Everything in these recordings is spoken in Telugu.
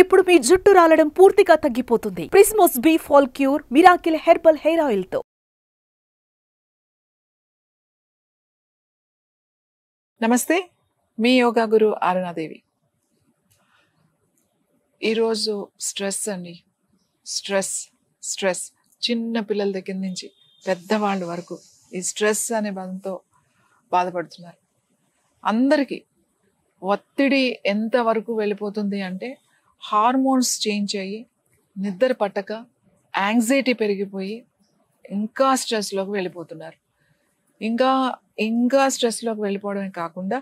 ఇప్పుడు మీ జుట్టు రాలడం పూర్తిగా తగ్గిపోతుంది. ప్రిస్మోస్ బీ ఫాల్ క్యూర్ మిరాకిల్ హెర్బల్ హెయిర్ ఆయిల్ తో. నమస్తే, మీ యోగా గురు అరుణాదేవి. ఈరోజు స్ట్రెస్ అండి. స్ట్రెస్ చిన్న పిల్లల దగ్గర నుంచి పెద్దవాళ్ళ వరకు ఈ స్ట్రెస్ అనే పదంతో బాధపడుతున్నారు. అందరికీ ఒత్తిడి ఎంతవరకు వెళ్ళిపోతుంది అంటే హార్మోన్స్ చేంజ్ అయ్యి నిద్ర పట్టక యాంగ్జైటీ పెరిగిపోయి ఇంకా స్ట్రెస్లోకి వెళ్ళిపోతున్నారు. ఇంకా స్ట్రెస్లోకి వెళ్ళిపోవడమే కాకుండా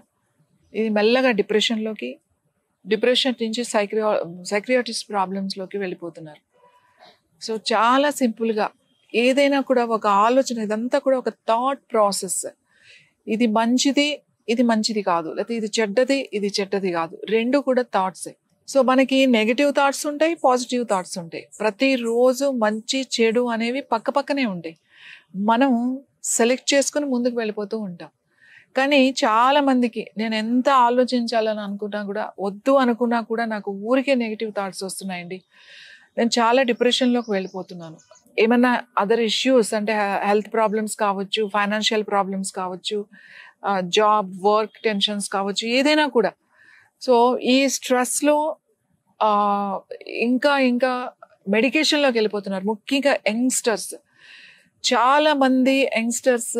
ఇది మెల్లగా డిప్రెషన్ నుంచి సైక్రియాటిస్ట్ ప్రాబ్లమ్స్లోకి వెళ్ళిపోతున్నారు. సో చాలా సింపుల్గా ఏదైనా కూడా ఒక ఆలోచన, ఇదంతా కూడా ఒక థాట్ ప్రాసెస్. ఇది మంచిది కాదు, లేకపోతే ఇది చెడ్డది కాదు, రెండు కూడా థాట్సే. సో మనకి నెగటివ్ థాట్స్ ఉంటాయి, పాజిటివ్ థాట్స్ ఉంటాయి. ప్రతిరోజు మంచి చెడు అనేవి పక్కనే ఉంటాయి. మనం సెలెక్ట్ చేసుకుని ముందుకు వెళ్ళిపోతూ ఉంటాం. కానీ చాలా మందికి నేను ఎంత ఆలోచించాలని అనుకున్నా కూడా నాకు ఊరికే నెగిటివ్ థాట్స్ వస్తున్నాయండి. నేను చాలా డిప్రెషన్లోకి వెళ్ళిపోతున్నాను. ఏమన్నా అదర్ ఇష్యూస్ అంటే హెల్త్ ప్రాబ్లమ్స్ కావచ్చు, ఫైనాన్షియల్ ప్రాబ్లమ్స్ కావచ్చు, జాబ్ వర్క్ టెన్షన్స్ కావచ్చు, ఏదైనా కూడా. సో ఈ స్ట్రెస్లో ఇంకా మెడికేషన్లోకి వెళ్ళిపోతున్నారు. ముఖ్యంగా యంగ్స్టర్స్, చాలా మంది యంగ్స్టర్స్,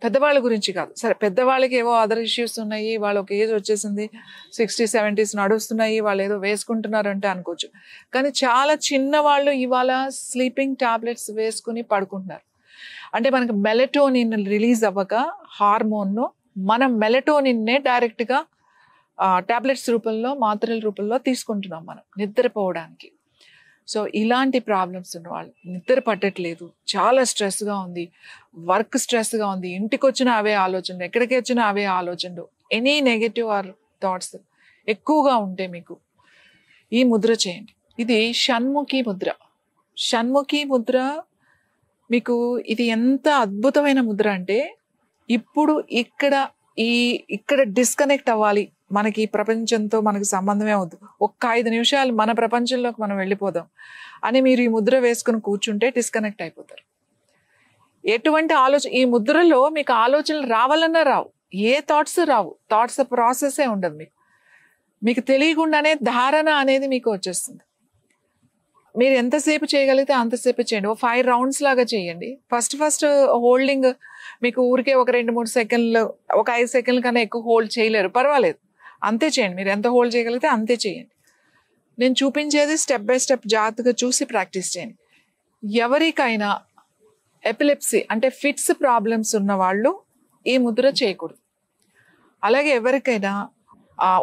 పెద్దవాళ్ళ గురించి కాదు, సరే పెద్దవాళ్ళకి ఏవో అదర్ ఇష్యూస్ ఉన్నాయి, వాళ్ళు ఒక ఏజ్ వచ్చేసింది, 60s 70s నడుస్తున్నాయి, వాళ్ళు ఏదో వేసుకుంటున్నారు అంటే అనుకోవచ్చు. కానీ చాలా చిన్నవాళ్ళు ఇవాళ స్లీపింగ్ టాబ్లెట్స్ వేసుకుని పడుకుంటున్నారు. అంటే మనకి మెలటోనిన్ రిలీజ్ అవ్వక హార్మోన్ను మనం మెలటోనిన్నే డైరెక్ట్గా టాబ్లెట్స్ రూపంలో, మాత్రల రూపంలో తీసుకుంటున్నాం మనం నిద్రపోవడానికి. సో ఇలాంటి ప్రాబ్లమ్స్ ఉన్న వాళ్ళు, నిద్ర పట్టట్లేదు, చాలా స్ట్రెస్గా ఉంది, వర్క్ స్ట్రెస్గా ఉంది, ఇంటికి వచ్చిన అవే ఆలోచనలు, ఎక్కడికి వచ్చినా అవే ఆలోచనలు, ఎనీ నెగటివ్ ఆర్ థాట్స్ ఎక్కువగా ఉంటే మీకు ఈ ముద్ర చేయండి. ఇది షణ్ముఖి ముద్ర. షణ్ముఖి ముద్ర మీకు ఇది ఎంత అద్భుతమైన ముద్ర అంటే, ఇప్పుడు ఇక్కడ డిస్కనెక్ట్ అవ్వాలి, మనకి ప్రపంచంతో మనకి సంబంధమే వద్దు, ఒక్క 5 నిమిషాలు మన ప్రపంచంలోకి మనం వెళ్ళిపోదాం అని మీరు ఈ ముద్ర వేసుకుని కూర్చుంటే డిస్కనెక్ట్ అయిపోతారు. ఎటువంటి ఈ ముద్రలో మీకు ఆలోచనలు రావాలన్నా రావు, ఏ థాట్స్ రావు, థాట్స్ ప్రాసెసే ఉండదు. మీకు తెలియకుండానే ధారణ అనేది మీకు వచ్చేస్తుంది. మీరు ఎంతసేపు చేయగలిగితే అంతసేపు చేయండి. 5 రౌండ్స్ లాగా చేయండి. ఫస్ట్ హోల్డింగ్ మీకు ఊరికే ఒక 2-3 సెకండ్లు, ఒక 5 సెకండ్ల కన్నా ఎక్కువ హోల్డ్ చేయలేరు, పర్వాలేదు, అంతే చేయండి. మీరు ఎంత హోల్డ్ చేయగలిగితే అంతే చేయండి. నేను చూపించేది స్టెప్ బై స్టెప్ జాగ్రత్తగా చూసి ప్రాక్టీస్ చేయండి. ఎవరికైనా ఎపిలెప్సీ అంటే ఫిట్స్ ప్రాబ్లమ్స్ ఉన్న వాళ్ళు ఈ ముద్ర చేయకూడదు. అలాగే ఎవరికైనా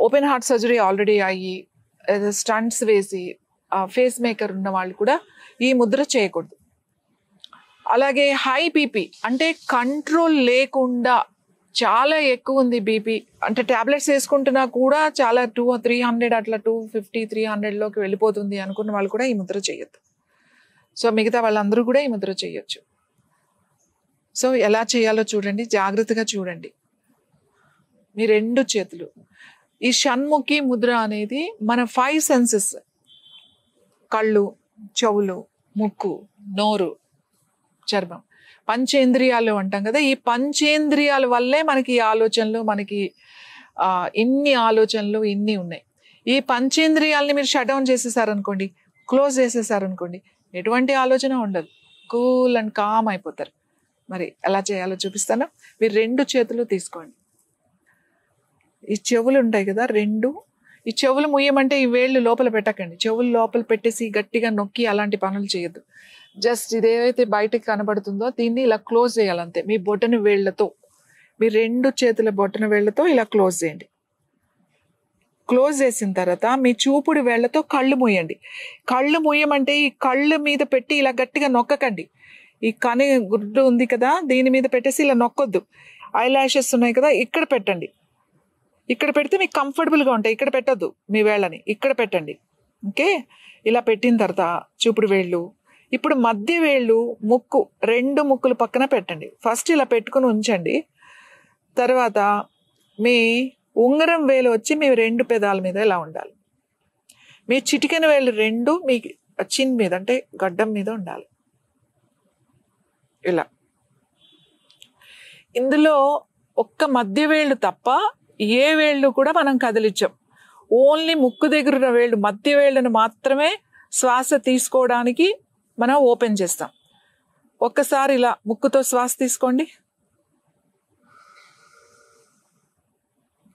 ఓపెన్ హార్ట్ సర్జరీ ఆల్రెడీ అయ్యి స్టంట్స్ వేసి ఫేస్ మేకర్ ఉన్న వాళ్ళు కూడా ఈ ముద్ర చేయకూడదు. అలాగే హై బీపీ అంటే కంట్రోల్ లేకుండా చాలా ఎక్కువ ఉంది బీపీ, అంటే ట్యాబ్లెట్స్ వేసుకుంటున్నా కూడా చాలా 200-300 అట్లా 250-300లోకి వెళ్ళిపోతుంది అనుకున్న వాళ్ళు కూడా ఈ ముద్ర చేయొద్దు. సో మిగతా వాళ్ళందరూ కూడా ఈ ముద్ర చేయొచ్చు. సో ఎలా చేయాలో చూడండి, జాగ్రత్తగా చూడండి. మీ 2 చేతులు, ఈ షణ్ముఖి ముద్ర అనేది మన 5 సెన్సెస్, కళ్ళు, చెవులు, ముక్కు, నోరు, చర్మం, పంచేంద్రియాలు అంటాం కదా. ఈ పంచేంద్రియాల వల్లే మనకి ఈ ఆలోచనలు, మనకి ఇన్ని ఆలోచనలు ఇన్ని ఉన్నాయి. ఈ పంచేంద్రియాలని మీరు షట్ డౌన్ చేసేసారనుకోండి, క్లోజ్ చేసేసారనుకోండి, ఎటువంటి ఆలోచన ఉండదు, కూల్ అండ్ కామ్ అయిపోతారు. మరి ఎలా చేయాలో చూపిస్తాను. మీరు 2 చేతులు తీసుకోండి. ఈ చెవులు ఉంటాయి కదా 2, ఈ చెవులు ముయ్యమంటే ఈ వేళ్ళు లోపల పెట్టకండి. చెవులు లోపల పెట్టేసి గట్టిగా నొక్కి అలాంటి పనులు చేయొద్దు. జస్ట్ ఇదేదైతే బయటకు కనబడుతుందో దీన్ని ఇలా క్లోజ్ చేయాలంతే. మీ బొటన వేళ్లతో, మీ 2 చేతుల బొటన వేళ్లతో ఇలా క్లోజ్ చేయండి. క్లోజ్ చేసిన తర్వాత మీ చూపుడు వేళ్లతో కళ్ళు మూయండి. కళ్ళు మూయమంటే ఈ కళ్ళు మీద పెట్టి ఇలా గట్టిగా నొక్కకండి. ఈ కని గుడ్డు ఉంది కదా, దీని మీద పెట్టేసి ఇలా నొక్కొద్దు. ఐ లాషెస్ ఉన్నాయి కదా, ఇక్కడ పెట్టండి. ఇక్కడ పెడితే మీకు కంఫర్టబుల్గా ఉంటాయి. ఇక్కడ పెట్టద్దు, మీ వేళ్ళని ఇక్కడ పెట్టండి. ఓకే, ఇలా పెట్టిన తర్వాత చూపుడు వేళ్ళు, ఇప్పుడు మధ్య వేళ్ళు, ముక్కు, 2 ముక్కులు పక్కన పెట్టండి. ఫస్ట్ ఇలా పెట్టుకుని ఉంచండి. తర్వాత మీ ఉంగరం వేలు వచ్చి మీ 2 పెదాల మీద ఇలా ఉండాలి. మీ చిటికెన వేళ్ళు రెండు మీ చిన్ మీద అంటే గడ్డం మీద ఉండాలి. ఇలా ఇందులో ఒక్క మధ్య వేళ్ళు తప్ప ఏ వేళ్ళు కూడా మనం కదిలించాం. ఓన్లీ ముక్కు దగ్గర ఉన్న వేళ్ళు, మధ్య వేళ్ళను మాత్రమే శ్వాస తీసుకోవడానికి మనం ఓపెన్ చేస్తాం. ఒక్కసారి ఇలా ముక్కుతో శ్వాస తీసుకోండి.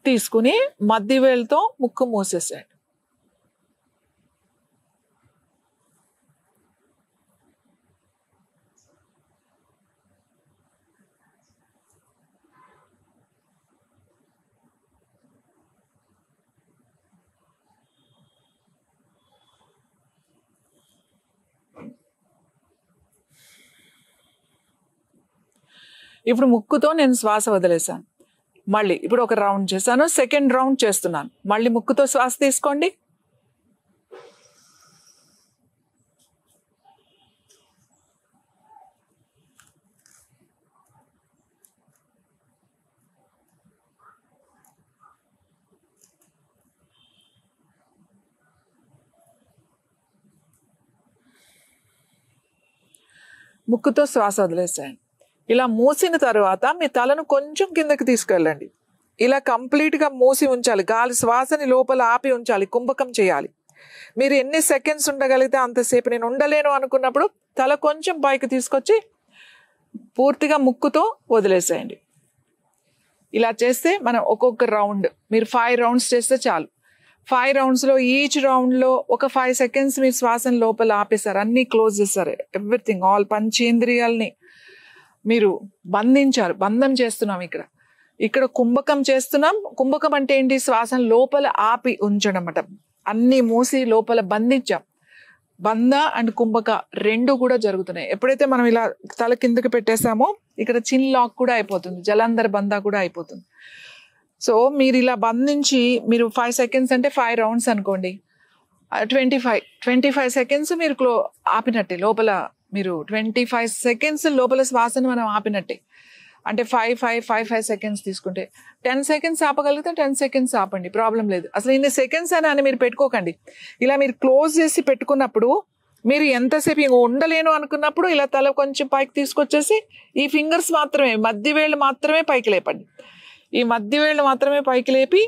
తీసుకుని మధ్య వేళ్ళతో ముక్కు మూసేసేయండి. ఇప్పుడు ముక్కుతో నేను శ్వాస వదిలేశాను. మళ్ళీ ఇప్పుడు ఒక రౌండ్ చేశాను, సెకండ్ రౌండ్ చేస్తున్నాను. మళ్ళీ ముక్కుతో శ్వాస తీసుకోండి. ముక్కుతో శ్వాస వదిలేసేయండి. ఇలా మూసిన తర్వాత మీ తలను కొంచెం కిందకి తీసుకెళ్ళండి. ఇలా కంప్లీట్గా మూసి ఉంచాలి. గాలి శ్వాసని లోపల ఆపి ఉంచాలి. కుంభకం చేయాలి. మీరు ఎన్ని సెకండ్స్ ఉండగలిగితే అంతసేపు. నేను ఉండలేను అనుకున్నప్పుడు తల కొంచెం పైకి తీసుకొచ్చి పూర్తిగా ముక్కుతో వదిలేసేయండి. ఇలా చేస్తే మనం ఒక్కొక్క రౌండ్, మీరు 5 రౌండ్స్ చేస్తే చాలు. 5 రౌండ్స్లో ఈచ్ రౌండ్లో ఒక 5 సెకండ్స్ మీరు శ్వాసను లోపల ఆపేశారు, అన్నీ క్లోజ్ చేస్తారు. ఎవ్రీథింగ్, ఆల్ పంచేంద్రియాలని మీరు బంధించారు. బంధం చేస్తున్నాం. ఇక్కడ కుంభకం చేస్తున్నాం. కుంభకం అంటే ఏంటి? శ్వాసను లోపల ఆపి ఉంచడం అన్నమాట. అన్నీ మూసి లోపల బంధించాం. బంధ అండ్ కుంభక రెండు కూడా జరుగుతున్నాయి. ఎప్పుడైతే మనం ఇలా తల కిందకి పెట్టేసామో ఇక్కడ చిన్ లాక్ కూడా అయిపోతుంది, జలంధర్ బంధ కూడా అయిపోతుంది. సో మీరు ఇలా బంధించి మీరు 5 సెకండ్స్ అంటే 5 రౌండ్స్ అనుకోండి, 25 సెకండ్స్ మీరు ఆపినట్టే. లోపల మీరు 25 సెకండ్స్ లోపల శ్వాసను మనం ఆపినట్టే. అంటే 5 సెకండ్స్ తీసుకుంటే 10 సెకండ్స్ ఆపగలిగితే 10 సెకండ్స్ ఆపండి, ప్రాబ్లం లేదు. అసలు ఇన్ని సెకండ్స్ అని మీరు పెట్టుకోకండి. ఇలా మీరు క్లోజ్ చేసి పెట్టుకున్నప్పుడు మీరు ఎంతసేపు ఇంక ఉండలేను అనుకున్నప్పుడు ఇలా తల కొంచెం పైకి తీసుకొచ్చేసి ఈ ఫింగర్స్ మాత్రమే, మధ్య వేళ్ళు మాత్రమే పైకి లేపండి. ఈ మధ్య వేళ్ళు మాత్రమే పైకి లేపి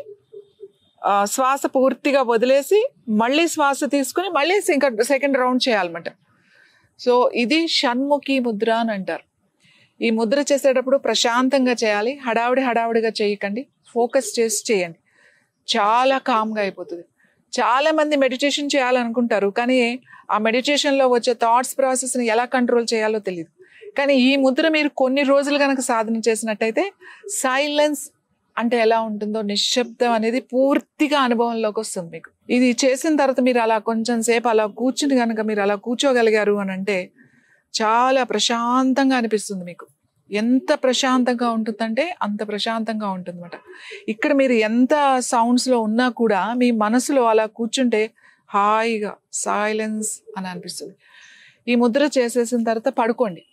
శ్వాస పూర్తిగా వదిలేసి మళ్ళీ శ్వాస తీసుకుని మళ్ళీ ఇంకా సెకండ్ రౌండ్ చేయాలన్నమాట. సో ఇది షణ్ముఖి ముద్ర అని అంటారు. ఈ ముద్ర చేసేటప్పుడు ప్రశాంతంగా చేయాలి. హడావుడిగా చేయకండి, ఫోకస్ చేసి చేయండి. చాలా కామ్గా అయిపోతుంది. చాలా మంది మెడిటేషన్ చేయాలనుకుంటారు, కానీ ఆ మెడిటేషన్లో వచ్చే థాట్స్ ప్రాసెస్ని ఎలా కంట్రోల్ చేయాలో తెలియదు. కానీ ఈ ముద్ర మీరు కొన్ని రోజులు కనుక సాధన చేసినట్టయితే సైలెన్స్ అంటే ఎలా ఉంటుందో, నిశ్శబ్దం అనేది పూర్తిగా అనుభవంలోకి వస్తుంది మీకు. ఇది చేసిన తర్వాత మీరు అలా కొంచెం సేపు అలా కూర్చుని కనుక మీరు అలా కూర్చోగలిగారు అని అంటే చాలా ప్రశాంతంగా అనిపిస్తుంది మీకు. ఎంత ప్రశాంతంగా ఉంటుందంటే అంత ప్రశాంతంగా ఉంటుంది అన్నమాట. ఇక్కడ మీరు ఎంత సౌండ్స్లో ఉన్నా కూడా మీ మనసులో అలా కూర్చుంటే హాయిగా సైలెన్స్ అని అనిపిస్తుంది. ఈ ముద్ర చేసేసిన తర్వాత పడుకోండి,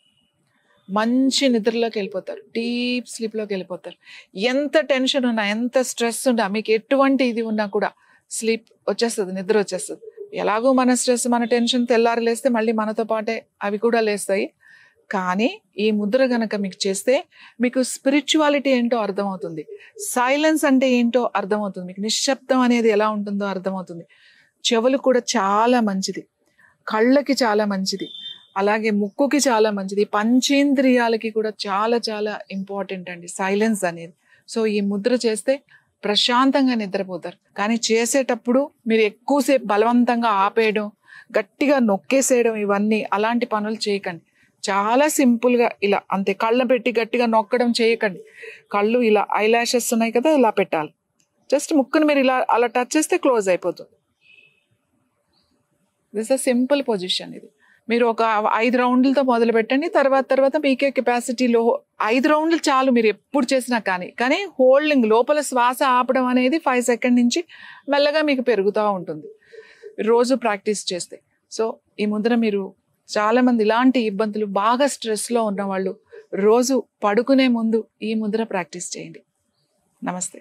మంచి నిద్రలోకి వెళ్ళిపోతారు, డీప్ స్లీప్లోకి వెళ్ళిపోతారు. ఎంత టెన్షన్ ఉన్నా, ఎంత స్ట్రెస్ ఉన్నా, మీకు ఎటువంటి ఇది ఉన్నా కూడా స్లీప్ వచ్చేస్తుంది, నిద్ర వచ్చేస్తుంది. ఎలాగో మన స్ట్రెస్, మన టెన్షన్ తెల్లారి లేస్తే మళ్ళీ మనతో పాటే అవి కూడా లేస్తాయి. కానీ ఈ ముద్ర గనక మీకు చేస్తే మీకు స్పిరిచువాలిటీ ఏంటో అర్థమవుతుంది, సైలెన్స్ అంటే ఏంటో అర్థమవుతుంది, మీకు నిశ్శబ్దం అనేది ఎలా ఉంటుందో అర్థమవుతుంది. చెవులు కూడా చాలా మంచిది, కళ్ళకి చాలా మంచిది, అలాగే ముక్కుకి చాలా మంచిది, పంచేంద్రియాలకి కూడా చాలా చాలా ఇంపార్టెంట్ అండి సైలెన్స్ అనేది. సో ఈ ముద్ర చేస్తే ప్రశాంతంగా నిద్రపోతారు. కానీ చేసేటప్పుడు మీరు ఎక్కువసేపు బలవంతంగా ఆపేయడం, గట్టిగా నొక్కేసేయడం, ఇవన్నీ అలాంటి పనులు చేయకండి. చాలా సింపుల్గా ఇలా అంతే, కళ్ళ పెట్టి గట్టిగా నొక్కడం చేయకండి. కళ్ళు ఇలా ఐలాషెస్ ఉన్నాయి కదా, ఇలా పెట్టాలి. జస్ట్ ముక్కును మీరు ఇలా అలా టచ్ చేస్తే క్లోజ్ అయిపోతుంది. This a simple position. ఇది మీరు ఒక 5 రౌండ్లతో మొదలు పెట్టండి. తర్వాత మీకే కెపాసిటీలో 5 రౌండ్లు చాలు మీరు ఎప్పుడు చేసినా. కానీ హోల్డింగ్, లోపల శ్వాస ఆపడం అనేది 5 సెకండ్ నుంచి మెల్లగా మీకు పెరుగుతూ ఉంటుంది రోజు ప్రాక్టీస్ చేస్తే. సో ఈ ముద్ర మీరు చాలామంది ఇలాంటి ఇబ్బందులు, బాగా స్ట్రెస్లో ఉన్న వాళ్ళు రోజు పడుకునే ముందు ఈ ముద్ర ప్రాక్టీస్ చేయండి. నమస్తే.